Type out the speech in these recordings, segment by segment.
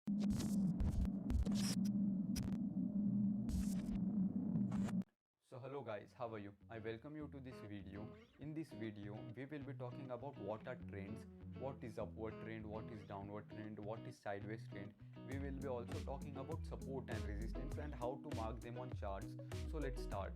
So hello guys, how are you? I welcome you to this video. In this video, we will be talking about what are trends, what is upward trend, what is downward trend, what is sideways trend. We will be also talking about support and resistance and how to mark them on charts. So let's start.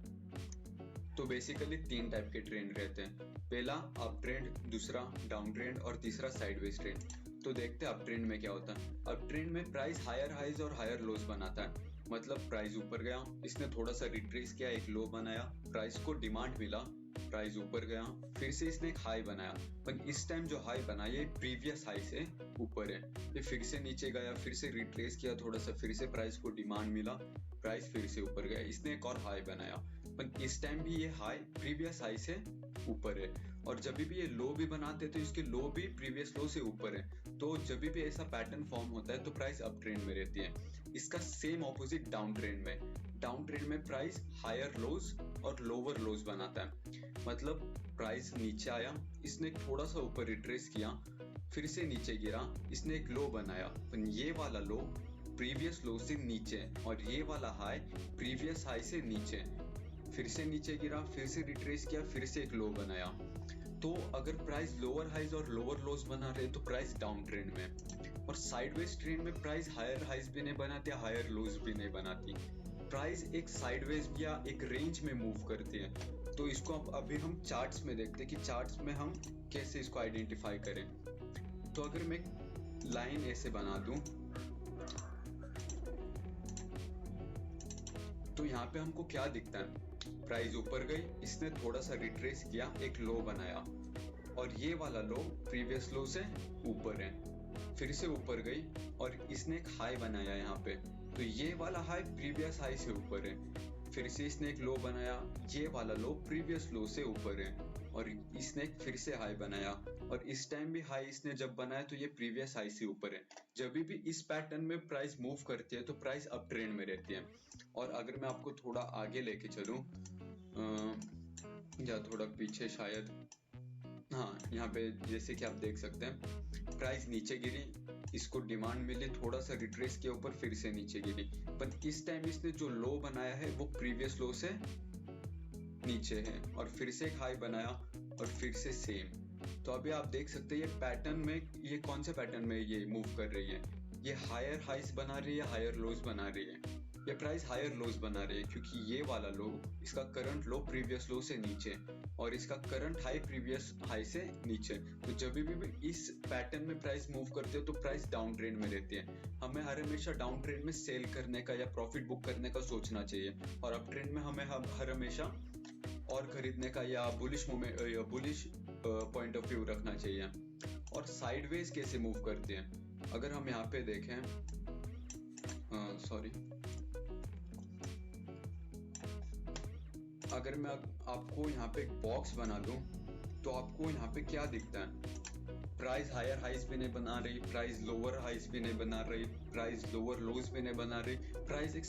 तो basically 3 type के trend रहते हैं। पहला up trend, दूसरा down trend और तीसरा sideways trend. तो देखते हैं अप ट्रेंड में क्या होता है। अप ट्रेंड में प्राइस हायर हाइज और हायर लोज बनाता है। मतलब प्राइस ऊपर गया, इसने थोड़ा सा रिट्रेस किया, एक लो बनाया, प्राइस को डिमांड मिला, प्राइस ऊपर गया, फिर से इसने एक हाई बनाया। पर इस टाइम जो हाई बना ये प्रीवियस हाई से ऊपर है। ये फिर से नीचे गया, फिर से रिट्रेस किया थोड़ा सा, फिर से प्राइस को डिमांड मिला, प्राइस फिर से ऊपर गया, इसने एक और हाई बनाया। पर इस टाइम भी ये हाई प्रीवियस हाई से ऊपर है। और जब भी ये लो भी बनाते हैं तो इसके लो भी प्रीवियस लो से ऊपर है। तो जब भी ऐसा पैटर्न फॉर्म होता है तो प्राइस अप ट्रेंड में रहती है। इसका सेम ऑपोजिट डाउन ट्रेंड में। डाउन ट्रेंड में प्राइस हायर लोज और लोअर लोज बनाता है। मतलब प्राइस नीचे आया, इसने थोड़ा सा ऊपर रिट्रेस किया, फिर से नीचे गिरा, इसने एक लो बनाया। पर ये वाला लो प्रीवियस लो से नीचे और ये वाला हाई प्रीवियस हाई से नीचे, फिर से नीचे गिरा, फिर से रिट्रेस किया, फिर से एक लो बनाया। तो अगर प्राइस लोअर हाइज और लोअर लोज बना रहे तो प्राइस डाउन ट्रेंड में। और साइडवेज ट्रेंड में प्राइस हायर हाइज भी नहीं बनाती, हायर लोज भी नहीं बनाती। प्राइस एक साइडवेज या एक रेंज में मूव करती है। तो इसको अभी हम चार्ट्स में देखते हैं कि चार्ट्स में हम कैसे इसको आइडेंटिफाई करें। तो अगर मैं लाइन ऐसे बना दूं तो यहाँ पे हमको क्या दिखता है, प्राइस ऊपर गई, इसने थोड़ा सा रिट्रेस किया, एक लो बनाया और ये वाला लो प्रीवियस लो से ऊपर है, फिर से ऊपर गई और इसने एक हाई बनाया यहाँ पे। तो ये वाला हाई प्रीवियस हाई से ऊपर है, फिर से इसने एक लो बनाया, ये वाला लो प्रीवियस लो से ऊपर है और इसने एक फिर से हाई बनाया और इस टाइम भी हाई इसने जब बनाया तो ये प्रीवियस हाई से ऊपर है। जब भी इस पैटर्न में प्राइस मूव करती है तो प्राइस अप ट्रेंड में रहती है। और अगर मैं आपको थोड़ा आगे लेके चलूं या थोड़ा पीछे शायद, हाँ यहाँ पे जैसे कि आप देख सकते हैं प्राइस नीचे गिरी, इसको डिमांड मिली, थोड़ा सा रिट्रेस के ऊपर फिर से नीचे गिरी। पर इस टाइम इसने जो लो बनाया है वो प्रीवियस लो से नीचे है और फिर से एक हाई बनाया और फिर से सेम। तो अभी आप देख सकते हैं ये पैटर्न में, ये कौन से पैटर्न में ये मूव कर रही है। ये हायर हाइस बना रही है, हायर लोज बना रही है। ये प्राइस हायर लोज बना रही है क्योंकि ये वाला लो, इसका करंट लो प्रीवियस लो से नीचे और इसका करंट हाई प्रीवियस हाई से नीचे। तो जब भी इस पैटर्न में प्राइस मूव करते हो तो प्राइस डाउन ट्रेंड में रहती है। हमें हर हमेशा डाउन ट्रेंड में सेल करने का या प्रॉफिट बुक करने का सोचना चाहिए और अप ट्रेंड में हमें हर हमेशा और खरीदने का या बुलिश मोमेंट या बुलिश पॉइंट ऑफ व्यू रखना चाहिए। और साइडवेज कैसे मूव करते हैं, अगर हम यहाँ पे देखें, सॉरी, अगर मैं आपको यहाँ पे एक बॉक्स बना दूं तो आपको यहाँ पे क्या दिखता है, प्राइस हायर हाइज भी नहीं बना रही, प्राइस लोअर हाइज भी नहीं बना रही, प्राइस लोअर लोज भी नहीं बना रही, प्राइस एक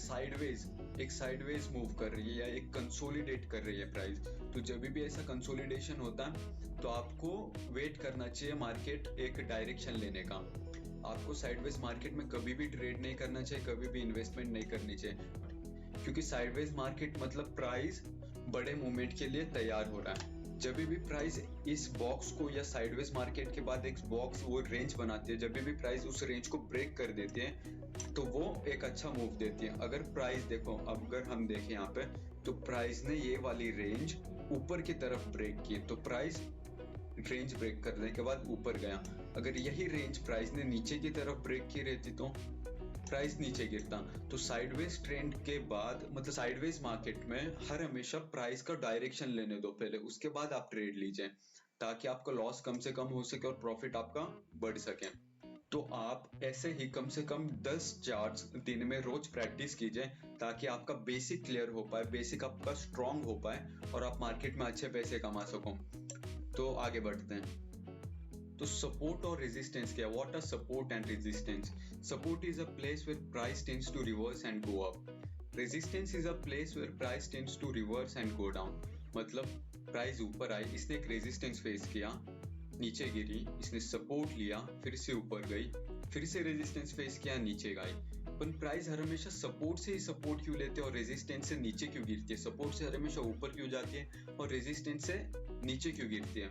साइडवेज मूव कर रही है या एक कंसोलिडेट कर रही है प्राइस। तो जब भी ऐसा कंसोलिडेशन होता है तो आपको वेट करना चाहिए मार्केट एक डायरेक्शन लेने का। आपको साइडवेज मार्केट में कभी भी ट्रेड नहीं करना चाहिए, कभी भी इन्वेस्टमेंट नहीं करनी चाहिए, क्योंकि साइडवेज मार्केट मतलब प्राइस बड़े मूवमेंट के लिए तैयार हो रहा है। जब भी प्राइस इस बॉक्स को या साइडवेज मार्केट के बाद एक बॉक्स वो रेंज बनाती है, जब भी प्राइस उस रेंज को ब्रेक कर देती है तो वो एक अच्छा मूव देती है। अगर प्राइस देखो, अगर हम देखें यहाँ पे तो प्राइस ने ये वाली रेंज ऊपर की तरफ ब्रेक की तो प्राइस रेंज ब्रेक करने के बाद ऊपर गया। अगर यही रेंज प्राइस ने नीचे की तरफ ब्रेक की रहती तो प्राइस नीचे गिरता। तो साइडवेज ट्रेंड के बाद मतलब साइडवेज मार्केट में हर हमेशा प्राइस का डायरेक्शन लेने दो पहले, उसके बाद आप ट्रेड लीजिए ताकि आपका लॉस कम से कम हो सके और प्रॉफिट आपका बढ़ सके। तो आप ऐसे ही कम से कम 10 चार्ट्स दिन में रोज प्रैक्टिस कीजिए ताकि आपका बेसिक क्लियर हो पाए, बेसिक आपका स्ट्रांग हो पाए और आप मार्केट में अच्छे पैसे कमा सको। तो आगे बढ़ते हैं। तो सपोर्ट और रेजिस्टेंस क्या है, what are support and resistance. Support is a place where price tends to reverse and go up. Resistance is a place where price tends to reverse and go down. मतलब price ऊपर आई, इसने एक resistance face किया, नीचे गिरी, इसने support लिया, फिर से ऊपर गई, फिर से रेजिस्टेंस फेस किया, नीचे गई। पर प्राइस हर हमेशा सपोर्ट से ही सपोर्ट क्यों लेते हैं और रेजिस्टेंस से नीचे क्यों गिरती है? सपोर्ट से हर हमेशा ऊपर क्यों जाती है और रेजिस्टेंस से नीचे क्यों गिरती है?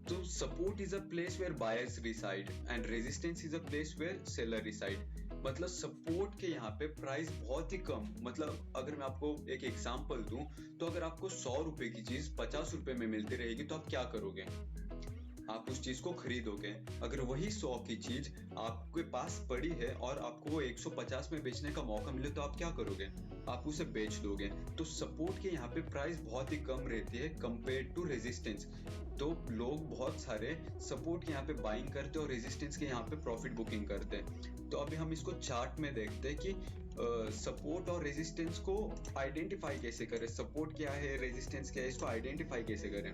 तो support is a place where buyers reside and resistance is a place where seller reside. मतलब सपोर्ट के यहाँ पे प्राइस बहुत ही कम, मतलब अगर मैं आपको एक एग्जांपल दूं, तो अगर आपको 100 रुपए की चीज 50 रुपए में मिलती रहेगी तो आप क्या करोगे? आप उस चीज को खरीदोगे। अगर वही 100 की चीज आपके पास पड़ी है और आपको वो 150 में बेचने का मौका मिले तो आप क्या करोगे? आप उसे बेच दोगे। तो सपोर्ट के यहाँ पे प्राइस बहुत ही कम रहती है कंपेयर टू रेजिस्टेंस। तो लोग बहुत सारे सपोर्ट के यहाँ पे बाइंग करते हैं और रेजिस्टेंस के यहाँ पे प्रॉफिट बुकिंग करते हैं। तो अभी हम इसको चार्ट में देखते हैं कि सपोर्ट और रेजिस्टेंस को आइडेंटिफाई कैसे करें। सपोर्ट क्या है, रेजिस्टेंस क्या है, इसको आइडेंटिफाई कैसे करें।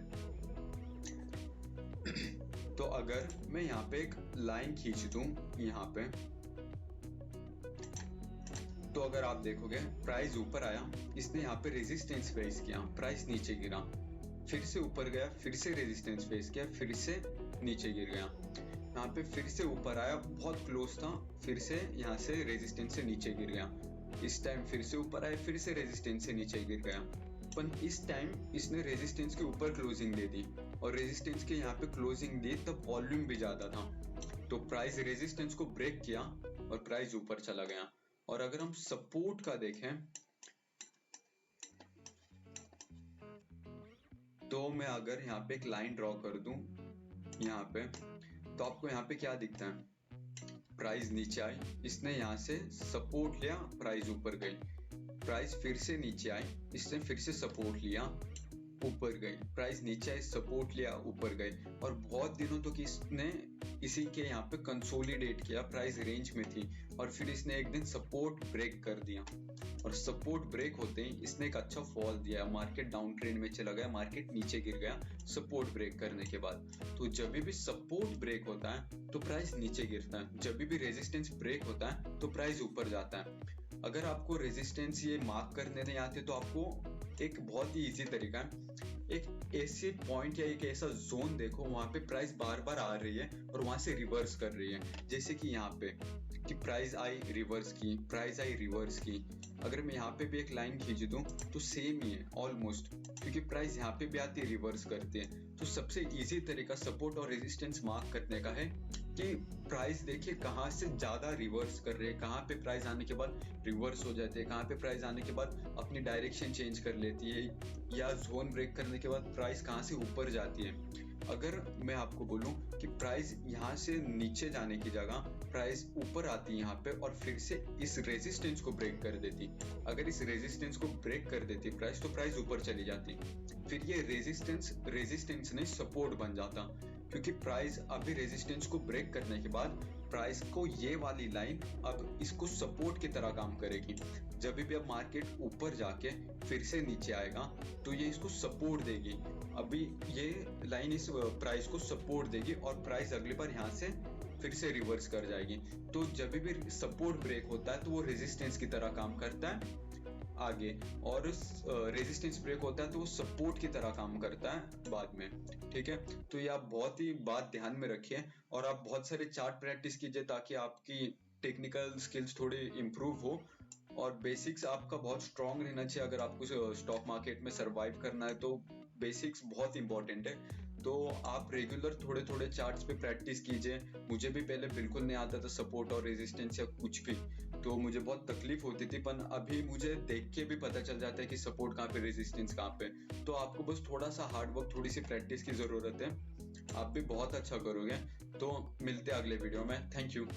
तो अगर मैं यहाँ पे एक लाइन खींच दूं यहाँ पे, तो अगर आप देखोगे प्राइस ऊपर आया, इसने यहाँ पे रेजिस्टेंस फेस किया, प्राइस नीचे गिरा, फिर से ऊपर गया, फिर से रेजिस्टेंस फेस किया, फिर से नीचे गिर गया। यहाँ पे फिर से ऊपर आया, बहुत क्लोज था, फिर से यहाँ से रेजिस्टेंस से नीचे गिर गया। इस टाइम फिर से ऊपर आया, फिर से रेजिस्टेंस से नीचे गिर गया। पर इस टाइम इसने रेजिस्टेंस के ऊपर क्लोजिंग दे दी और रेजिस्टेंस के यहाँ पे क्लोजिंग दी तब वॉल्यूम भी ज्यादा था, तो प्राइस रेजिस्टेंस को ब्रेक किया और प्राइस ऊपर चला गया। और अगर हम सपोर्ट का देखें तो मैं अगर यहाँ पे एक लाइन ड्रॉ कर दूं यहाँ पे, तो आपको यहाँ पे क्या दिखता है? प्राइस नीचे आई, इसने यहाँ से सपोर्ट लिया, प्राइस ऊपर गई, प्राइस फिर से नीचे आई, इसने फिर से सपोर्ट लिया, ऊपर गई, प्राइस नीचे आई, सपोर्ट लिया, ऊपर गई। और बहुत दिनों तक इसने इसी के यहाँ पे कंसोलिडेट किया, प्राइस रेंज में थी और फिर इसने एक दिन सपोर्ट ब्रेक कर दिया और सपोर्ट ब्रेक होते ही इसने एक अच्छा फॉल दिया, मार्केट डाउन ट्रेंड में चला गया, मार्केट नीचे गिर गया सपोर्ट ब्रेक करने के बाद। तो जब भी सपोर्ट ब्रेक होता है तो प्राइस नीचे गिरता है, जब भी रेजिस्टेंस ब्रेक होता है तो प्राइस ऊपर जाता है। अगर आपको रेजिस्टेंस ये मार्क करने नहीं आते तो आपको एक बहुत ही इजी तरीका है, एक ऐसे पॉइंट या एक ऐसा जोन देखो वहां पे प्राइस बार बार आ रही है और वहां से रिवर्स कर रही है। जैसे कि यहाँ पे कि प्राइस आई रिवर्स की, प्राइस आई रिवर्स की। अगर मैं यहाँ पे भी एक लाइन खींच दूं तो सेम ही है ऑलमोस्ट, क्योंकि प्राइस यहाँ पे भी आती है रिवर्स करती है। तो सबसे इजी तरीका सपोर्ट और रेजिस्टेंस मार्क करने का है कि प्राइस देखिए कहाँ से ज्यादा रिवर्स कर रहे हैं, कहाँ पे प्राइस आने के बाद रिवर्स हो जाते हैं, कहाँ पे प्राइस आने के बाद अपनी डायरेक्शन चेंज कर लेती है, या जोन ब्रेक करने के बाद प्राइस कहाँ से ऊपर जाती है। अगर मैं आपको बोलूं कि प्राइस यहाँ से नीचे जाने की जगह प्राइस ऊपर आती है यहाँ पे और फिर से इस रेजिस्टेंस को ब्रेक कर देती, अगर इस रेजिस्टेंस को ब्रेक कर देती प्राइस, तो प्राइस ऊपर चली जाती। फिर ये रेजिस्टेंस नहीं सपोर्ट बन जाता, क्योंकि प्राइस अभी रेजिस्टेंस को ब्रेक करने के बाद प्राइस को ये वाली लाइन अब इसको सपोर्ट की तरह काम करेगी। जब भी अब मार्केट ऊपर जाके फिर से नीचे आएगा तो ये इसको सपोर्ट देगी, अभी ये लाइन इस प्राइस को सपोर्ट देगी और प्राइस अगली बार यहाँ से फिर से रिवर्स कर जाएगी। तो जब भी सपोर्ट ब्रेक होता है तो वो रेजिस्टेंस की तरह काम करता है आगे, और रेजिस्टेंस ब्रेक होता है तो वो सपोर्ट की तरह काम करता है बाद में। ठीक है, तो ये आप बहुत ही बात ध्यान में रखिए और आप बहुत सारे चार्ट प्रैक्टिस कीजिए ताकि आपकी टेक्निकल स्किल्स थोड़ी इम्प्रूव हो और बेसिक्स आपका बहुत स्ट्रांग रहना चाहिए। अगर आपको स्टॉक मार्केट में सरवाइव करना है तो बेसिक्स बहुत इंपॉर्टेंट है। तो आप रेगुलर थोड़े थोड़े चार्ट्स पे प्रैक्टिस कीजिए। मुझे भी पहले बिल्कुल नहीं आता था सपोर्ट और रेजिस्टेंस या कुछ भी, तो मुझे बहुत तकलीफ होती थी, पर अभी मुझे देख के भी पता चल जाता है कि सपोर्ट कहाँ पे, रेजिस्टेंस कहाँ पे। तो आपको बस थोड़ा सा हार्ड वर्क, थोड़ी सी प्रैक्टिस की जरूरत है, आप भी बहुत अच्छा करोगे। तो मिलते हैं अगले वीडियो में। Thank you.